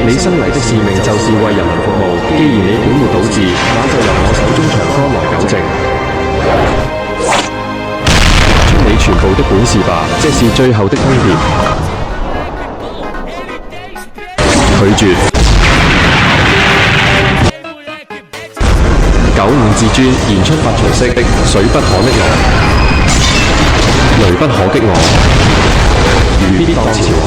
你生嚟的使命就是為人民服務。既然你本末倒置，那就由我手中長杆來糾正。出你全部的本事吧，這是最後的通牒。拒絕。95至尊言出發財式的水不可溺我，雷不可擊我，魚必當潮河。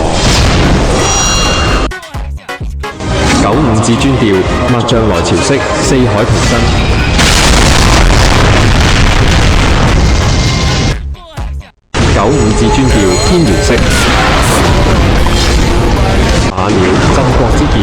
95至尊調抹將來潮式四海平身。95至尊調天元式馬鳥鎮國之劍。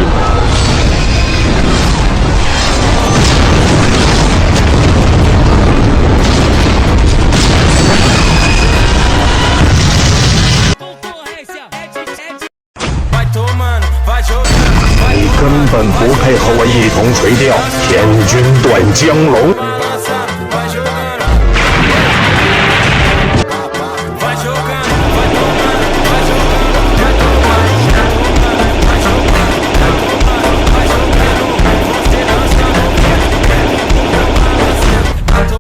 你根本不配和我一同垂钓，天君断江龙。